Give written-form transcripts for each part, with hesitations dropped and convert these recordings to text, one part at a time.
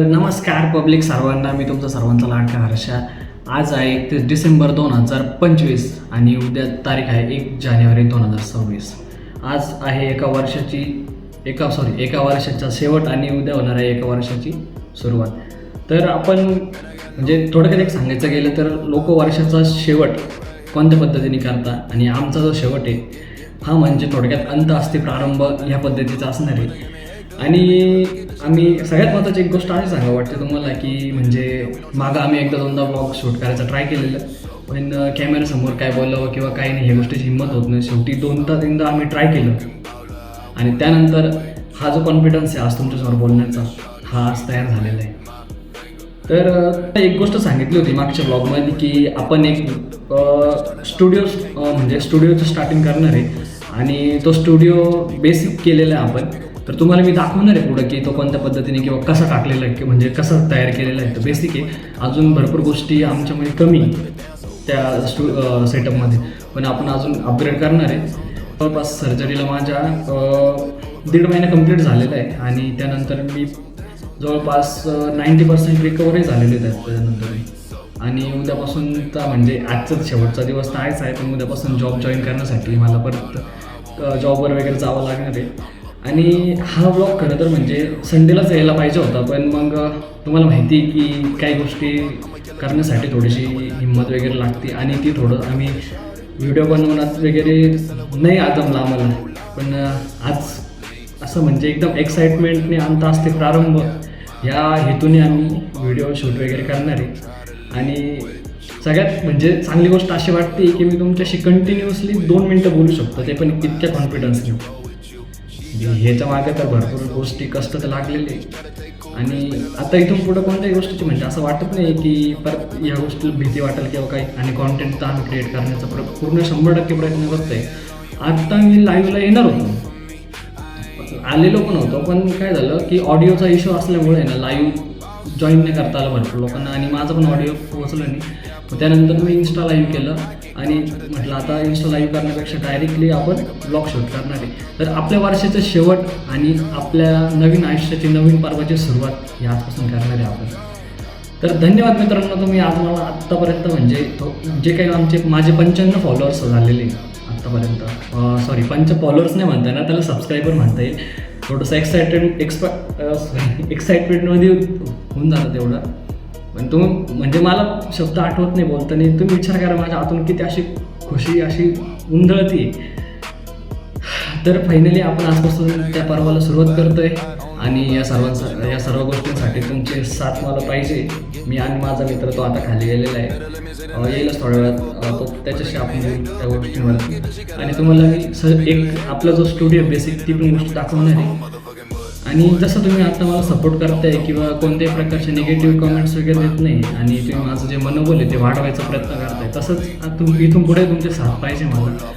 नमस्कार पब्लिक सर्वांना, मी तुमचा सर्वांचा लाडका हर्षा. आज आहे 31 डिसेंबर 2025 आणि उद्या तारीख आहे 1 जानेवारी 2026. आज आहे एका वर्षाचा शेवट आणि उद्या होणार आहे एका वर्षाची सुरुवात. तर आपण म्हणजे थोडक्यात एक सांगायचं गेलं तर लोक वर्षाचा शेवट कोणत्या पद्धतीने करतात आणि आमचा जो शेवट आहे हा म्हणजे थोडक्यात अंत असते प्रारंभ ह्या पद्धतीचा असणार आहे. आणि आम्ही सगळ्यात महत्त्वाची एक गोष्ट अशी सांगा वाटते तुम्हाला की म्हणजे मागं आम्ही एकदा दोनदा ब्लॉग शूट करायचा ट्राय केलेलं, पण कॅमेऱ्यासमोर काय बोलावं किंवा काही नाही ह्या गोष्टीची हिंमत होत नाही. शेवटी 2-3दा आम्ही ट्राय केलं आणि त्यानंतर हा जो कॉन्फिडन्स आहे आज तुमच्यासमोर बोलण्याचा हा आज तयार झालेला आहे. तर एक गोष्ट सांगितली होती मागच्या ब्लॉगमध्ये की आपण एक स्टुडिओचं स्टार्टिंग करणार आहे आणि तो स्टुडिओ बेसिक केलेला आहे आपण. तर तुम्हाला मी दाखवणार आहे पुढं की तो कोणत्या पद्धतीने किंवा कसा टाकलेला आहे म्हणजे कसं तयार केलेला आहे. तर बेसिक आहे, अजून भरपूर गोष्टी आमच्यामध्ये कमी त्या सेटअपमध्ये, पण आपण अजून अपग्रेड करणार आहे. जवळपास सर्जरीला माझ्या 1.5 महिना कंप्लीट झालेला आहे आणि त्यानंतर मी जवळपास 90% रिकवरी झालेली आहे त्यानंतर. आणि उद्यापासून तर म्हणजे आजचाच शेवटचा दिवस तर आहेच आहे, पण उद्यापासून जॉब जॉईन करण्यासाठी मला परत जॉबवर वगैरे जावं लागणार आहे. आणि हा ब्लॉग खरं तर म्हणजे संडेलाच यायला पाहिजे होता, पण मग तुम्हाला माहिती आहे की काही गोष्टी करण्यासाठी थोडीशी हिंमत वगैरे लागते आणि ती थोडं आम्ही व्हिडिओ बनवण्यात वगैरे नाही जमलं आम्हाला. पण आज असं म्हणजे एकदम एक्साइटमेंटने अंत असते प्रारंभ ह्या हेतूने आम्ही व्हिडिओ शूट वगैरे करणार आहे. आणि सगळ्यात म्हणजे चांगली गोष्ट अशी वाटते की मी तुमच्याशी कंटिन्युअसली 2 मिनटं बोलू शकतो, ते पण इतक्या कॉन्फिडन्सने. ह्याच्या मागे तर भरपूर गोष्टी कष्ट तर लागलेले आणि आता इथून पुढं कोणत्याही गोष्टीची म्हणजे असं वाटत नाही की परत या गोष्टीला भीती वाटेल किंवा काही. आणि कॉन्टेंट तर आम्ही क्रिएट करण्याचा पूर्ण 100% प्रयत्न करतो आहे. आता मी लाईव्हला येणार होतो, आलेलो पण होतो, पण काय झालं की ऑडिओचा इश्यू असल्यामुळे ना लाईव्ह जॉईन नाही करता आलं भरपूर लोकांना आणि माझा पण ऑडिओ पोहोचलं नाही. त्यानंतर मी इन्स्टा लाईव्ह केलं आणि म्हटलं आता इन्स्टा लाईव्ह करण्यापेक्षा डायरेक्टली आपण ब्लॉग शूट करणार आहे. तर आपल्या वर्षाचं शेवट आणि आपल्या नवीन आयुष्याची नवीन पर्वाची सुरुवात ही आजपासून करणार आहे आपण. तर धन्यवाद मित्रांनो, तुम्ही आज मला आत्तापर्यंत म्हणजे जे काही माझे 55 फॉलोअर्स झालेले आत्तापर्यंत, सॉरी 5 फॉलोअर्स नाही म्हणता येणार, त्याला सबस्क्रायबर म्हणता येईल. थोडंसं एक्साइटमेंटमध्ये होऊन जातं तेवढं, पण तुम्ही म्हणजे मला शब्द आठवत नाही बोलताना. तुम्ही विचार करा माझ्या आतून किती अशी खुशी अशी उंधळती. तर फायनली आपण आजपासून त्या पर्वाला सुरुवात करतोय आणि या सर्व गोष्टींसाठी तुमची साथ मला पाहिजे. मी आणि माझा मित्र तो आता खाली गेलेला आहे, येईलच थोड्या वेळात, तो त्याच्याशी आपण त्या गोष्टींवर. आणि तुम्हाला मी एक आपला जो स्टुडिओ बेसिक ती पण गोष्ट दाखवणार आहे. आणि जसं तुम्ही आता मला सपोर्ट करताय किंवा कोणत्याही प्रकारचे निगेटिव्ह कमेंट्स वगैरे देत नाही आणि तुम्ही माझं जे मनोबल आहे ते वाढवायचा प्रयत्न करताय, तसंच इथून पुढे तुमचे साथ पाहिजे मला.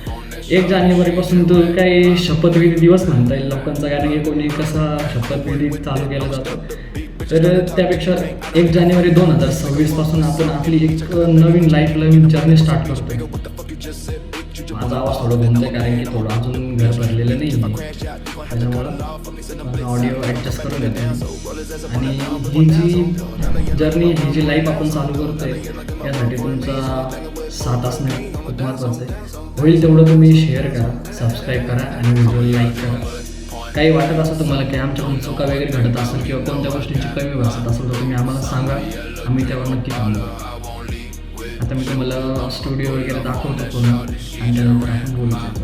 1 जानेवारीपासून तो काही शपथविधी दिवस म्हणता येईल लोकांचा, कारण की कोणी कसा शपथविधी चालू केला जातो. तर त्यापेक्षा 1 जानेवारी 2026 पासून आपण आपली एक नवीन जर्नी स्टार्ट करतोय. माझा आवाज थोडं घुमतोय कारण की थोडं अजून घर भरलेलं नाही आहे, त्याच्यामुळं ऑडिओ ॲडजस्ट करून घेतो. आणि ही जी जर्नी ही जी लाईफ आपण चालू करतोय यासाठी तुमचा साथ असणं खूप महत्त्वाचं आहे. होईल तेवढं तुम्ही शेअर करा, सबस्क्राईब करा आणि व्हिडिओ लाईक करा. काही वाटत असं तुम्हाला की आमच्याकडून चुका वगैरे घडत असेल किंवा कोणत्या गोष्टींची कमी भासत असेल तर तुम्ही आम्हाला सांगा, आम्ही त्यावर नक्की थांबू. आता मी तुम्हाला स्टुडिओ वगैरे दाखवतो पूर्ण आणि त्यानंतर आपण बोलू शकतो.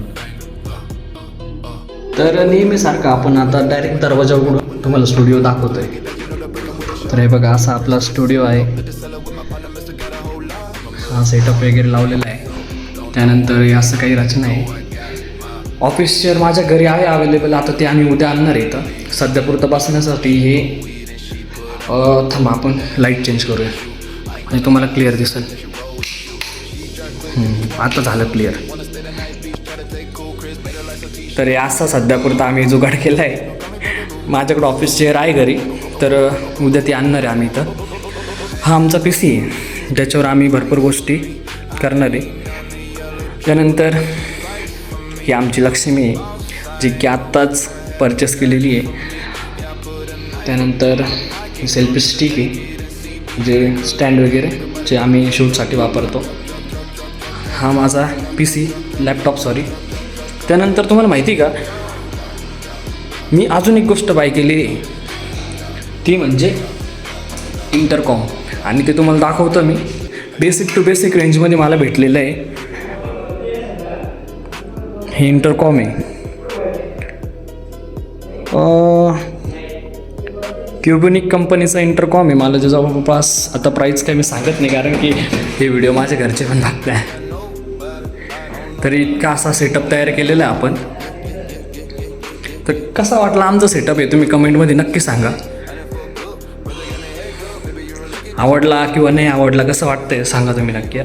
तर नेहमीसारखं आपण आता डायरेक्ट दरवाजा उघडून तुम्हाला स्टुडिओ दाखवतोय. तर हे बघा, असा आपला स्टुडिओ आहे. हा सेटअप वगैरे लावलेला आहे. त्यानंतर असं काही रचना आहे. ऑफिस चेअर माझ्या घरी आहे अवेलेबल, आता ते आम्ही उद्या आणणार आहे. इथं सध्या पुरतं बसण्यासाठी हे थांबा आपण लाईट चेंज करूया आणि तुम्हाला क्लिअर दिसेल. आता झालं क्लिअर. तर हे असा सध्यापुरता आम्ही जुगाड केला आहे. माझ्याकडं ऑफिस चेअर आहे घरी, तर उद्या ती आणणार आहे आम्ही इथं. हा आमचा PC आहे, ज्याच्यावर आम्ही भरपूर गोष्टी करणार आहे. त्यानंतर ही आमची लक्ष्मी आहे जी की आत्ताच परचेस केलेली आहे. त्यानंतर सेल्फी स्टिक आहे जे स्टँड वगैरे जे आम्ही शूटसाठी वापरतो. हा माझा PC लॅपटॉप सॉरी. त्यानंतर तुम्हाला माहिती का मी अजून एक गोष्ट बाय केली आहे ती म्हणजे इंटरकॉम आणि ते तुम्हाला दाखवतो मी. बेसिक टू बेसिक रेंजमध्ये मला भेटलेलं आहे. हे इंटरकॉम आहे क्युबिनिक कंपनीचा इंटरकॉम आहे. मला जे जवळपास आता प्राईस काय मी सांगत नाही कारण की हे व्हिडिओ माझ्या घरचे पण बघत आहे. तरी इतका असा सेटअप तयार केलेला आहे आपण. तर कसा वाटला आमचा सेटअप आहे तुम्ही कमेंटमध्ये नक्की सांगा. आवडला किंवा नाही आवडला कसं वाटतंय सांगा तुम्ही नक्की.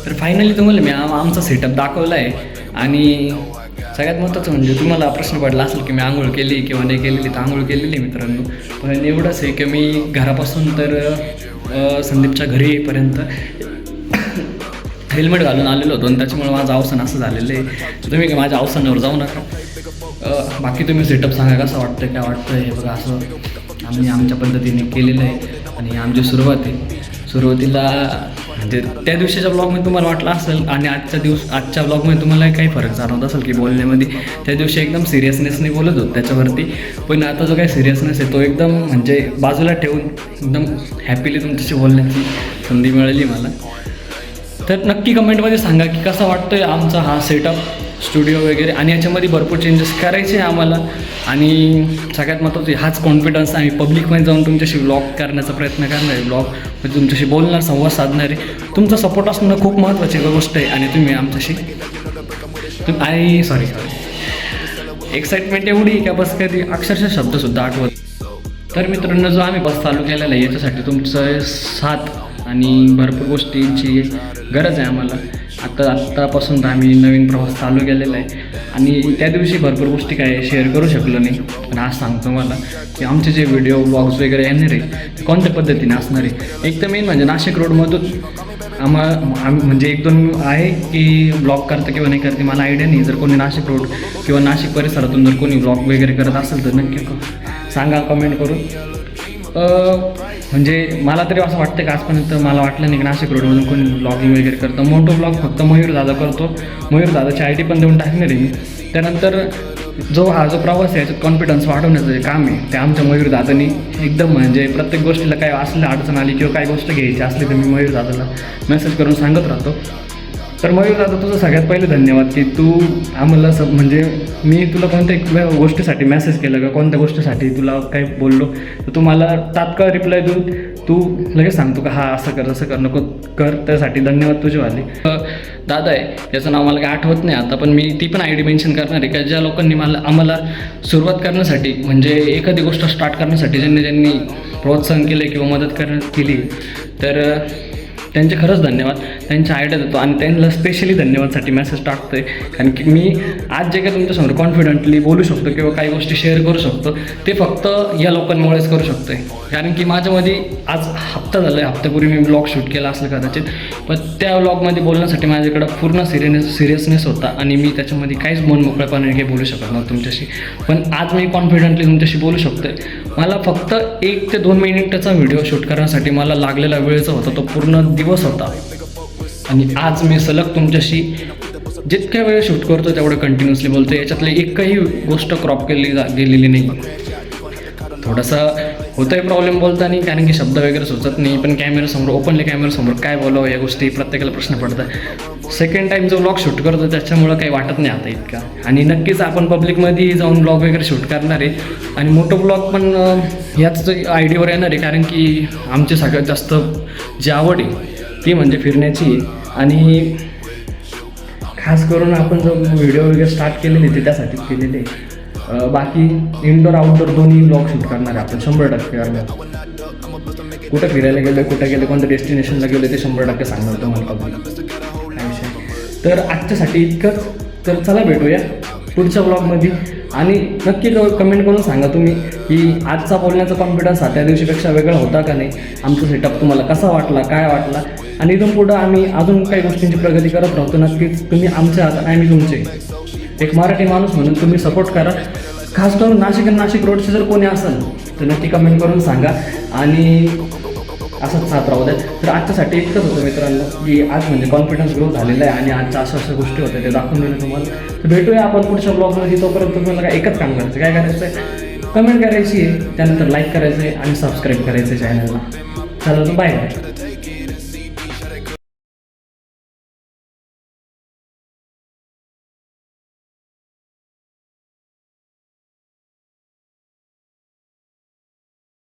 तर फायनली तुम्हाला मी आमचा सेटअप दाखवला आहे आणि सगळ्यात महत्त्वाचं म्हणजे तुम्हाला प्रश्न पडला असेल की मी आंघोळ केली किंवा नाही केलेली. तर आंघोळ केलेली मित्रांनो. पण एवढंच आहे की मी घरापासून तर संदीपच्या घरी येईपर्यंत हेल्मेट घालून आलेलो होतो आणि त्याच्यामुळे माझं अवसान असं झालेलं आहे. तर तुम्ही माझ्या अवसानावर जाऊ नका. बाकी तुम्ही सेटअप सांगा कसं वाटतं काय वाटतं. हे बघा असं आम्ही आमच्या पद्धतीने केलेलं आहे आणि आमची सुरुवात आहे. सुरुवातीला म्हणजे त्या दिवशीच्या ब्लॉगमध्ये तुम्हाला वाटलं असेल आणि आजच्या ब्लॉगमध्ये तुम्हाला काही फरक जाणवत असेल की बोलण्यामध्ये. त्या दिवशी एकदम सिरियसनेसने बोलत होतो त्याच्यावरती. पण आता जो काही सिरियसनेस आहे तो एकदम म्हणजे बाजूला ठेवून एकदम हॅपीली तुमच्याशी बोलण्याची संधी मिळाली मला. तर नक्की कमेंटमध्ये सांगा की कसा वाटतो आहे आमचा हा सेटअप स्टुडिओ वगैरे. आणि याच्यामध्ये भरपूर चेंजेस करायचे आहे आम्हाला. आणि सगळ्यात महत्त्वाचं हाच कॉन्फिडन्स आम्ही पब्लिकमध्ये जाऊन तुमच्याशी व्लॉग करण्याचा प्रयत्न करणार आहे. व्लॉग म्हणजे तुमच्याशी बोलणार संवाद साधणार आहे. तुमचा सपोर्ट असणं खूप महत्त्वाची गोष्ट आहे. आणि तुम्ही आमच्याशी सॉरी एक्साइटमेंट एवढी की बस कधी अक्षरशः शब्दसुद्धा आठवत. तर मित्रांनो जो आम्ही बस चालू केलेला आहे याच्यासाठी तुमचं साथ आणि भरपूर गोष्टींची गरज आहे आम्हाला. आत्तापासून तर आम्ही नवीन प्रवास चालू केलेला आहे आणि त्या दिवशी भरपूर गोष्टी काय शेअर करू शकलो नाही. पण आज सांगतो मला की आमचे जे व्हिडिओ ब्लॉग्स वगैरे येणार आहे ते कोणत्या पद्धतीने असणार आहे. एक तर मेन म्हणजे नाशिक रोडमधून म्हणजे एक दोन आहे की ब्लॉग करतं किंवा नाही करते मला आयडिया नाही. जर कोणी नाशिक रोड किंवा नाशिक परिसरातून जर कोणी ब्लॉग वगैरे करत असेल तर नक्की सांगा कमेंट करून. म्हणजे मला तरी असं वाटतं की आजपर्यंत मला वाटलं नाही की नाशिक रोडमधून कोणी ब्लॉगिंग वगैरे करतं. मोठो ब्लॉग फक्त मयूर दादा करतो. मयूर दादाची ID पण देऊन टाकणार आहे मी. त्यानंतर जो प्रवास आहे याच्यात कॉन्फिडन्स वाढवण्याचं जे काम आहे ते आमच्या मयूर दादानी एकदम म्हणजे प्रत्येक गोष्टीला काय असलं अडचण आली किंवा काही गोष्ट घ्यायची असली तर मी मयूर दादाला मेसेज करून सांगत राहतो. तर मयूर दादा तुझं सगळ्यात पहिले धन्यवाद की तू आम्हाला म्हणजे मी तुला कोणत्या गोष्टीसाठी मेसेज केलं का कोणत्या गोष्टीसाठी तुला काय बोललो तर तू मला तात्काळ रिप्लाय देऊन तू लगेच सांगतो का हा असं कर असं कर नको कर. त्यासाठी धन्यवाद तुझेवाले. दादा आहे याचं नाव मला काही आठवत नाही आता पण मी ती पण ID मेन्शन करणार आहे का ज्या लोकांनी आम्हाला सुरुवात करण्यासाठी म्हणजे एखादी गोष्ट स्टार्ट करण्यासाठी ज्यांनी प्रोत्साहन केलं किंवा मदत केली तर त्यांचे खरंच धन्यवाद. त्यांच्या आयडिया देतो आणि त्यांना स्पेशली धन्यवादसाठी मेसेज टाकतो आहे. कारण की मी आज जे काही तुमच्यासमोर कॉन्फिडंटली बोलू शकतो किंवा काही गोष्टी शेअर करू शकतो ते फक्त या लोकांमुळेच करू शकतो आहे. कारण की माझ्यामध्ये आज हप्ता झाला आहे. हप्त्यापूर्वी मी ब्लॉग शूट केला असेल कदाचित पण त्या व्लॉगमध्ये बोलण्यासाठी माझ्याकडं पूर्ण सिरियसनेस होता आणि मी त्याच्यामध्ये काहीच मन मोकळेपणाने काही बोलू शकत नव्हतं तुमच्याशी. पण आज मी कॉन्फिडंटली तुमच्याशी बोलू शकतो आहे. मला फक्त 1 ते 2 मिनिटाचा व्हिडिओ शूट करण्यासाठी मला लागलेला वेळचा होता तो पूर्ण दिवस होता. आणि आज मी सलग तुमच्याशी जितक्या वेळ शूट करतो तेवढं कंटिन्युअसली बोलतो. याच्यातली एकही गोष्ट क्रॉप गेलेली नाही. थोडासा होतोय प्रॉब्लेम बोलताना कारण की शब्द वगैरे सुचत नाही. पण कॅमेरासमोर ओपनली कॅमेरासमोर काय बोलावं या गोष्टी प्रत्येकाला प्रश्न पडतात. सेकंड टाईम जो ब्लॉग शूट करतो त्याच्यामुळं काही वाटत नाही आता इतका. आणि नक्कीच आपण पब्लिकमध्ये जाऊन ब्लॉग वगैरे शूट करणार आहे आणि मोठं ब्लॉग पण याच आयडीवर येणार आहे. कारण की आमची सगळ्यात जास्त जी आवड आहे ती म्हणजे फिरण्याची. आणि खास करून आपण जो व्हिडिओ वगैरे स्टार्ट केलेले ते त्यासाठीच केलेले. बाकी इनडोर आउटडोर दोन्ही ब्लॉग शूट करणार आहे आपण 100% करणार. कुठं फिरायला गेलो कुठं गेलं कोणत्या डेस्टिनेशनला गेलो ते 100% सांगणार तुम्हाला पब्लिक काय विषय. तर आजच्यासाठी इतकंच. तर चला भेटूया पुढच्या ब्लॉगमध्ये. आणि नक्की कमेंट करून सांगा तुम्ही की आजचा बोलण्याचा कॉन्फिडन्स हा त्या दिवशीपेक्षा वेगळा होता का नाही. आमचा सेटअप तुम्हाला कसा वाटला काय वाटला. आणि इथून पुढं आम्ही अजून काही गोष्टींची प्रगती करत राहतो. नक्कीच तुम्ही आमच्या हातात आम्ही तुमचे एक मराठी माणूस म्हणून तुम्ही सपोर्ट करा. खास करून नाशिक आणि नाशिक रोडचे जर कोणी असेल तर नक्की कमेंट करून सांगा आणि असंच साथ राहू द्या. तर आजच्यासाठी इतकंच होतं मित्रांनो, की आज म्हणजे कॉन्फिडन्स ग्रो झालेला आहे आणि आजच्या अशा गोष्टी होत्या ते दाखवून दिल्या तुम्हाला. तर भेटूया आपण पुढच्या ब्लॉगमध्ये. तोपर्यंत तुम्हाला काय एकच काम करायचं, काय करायचं आहे, कमेंट करायची आहे, त्यानंतर लाईक करायचं आहे आणि सबस्क्राईब करायचं आहे चॅनलला. चला तर बाय बाय.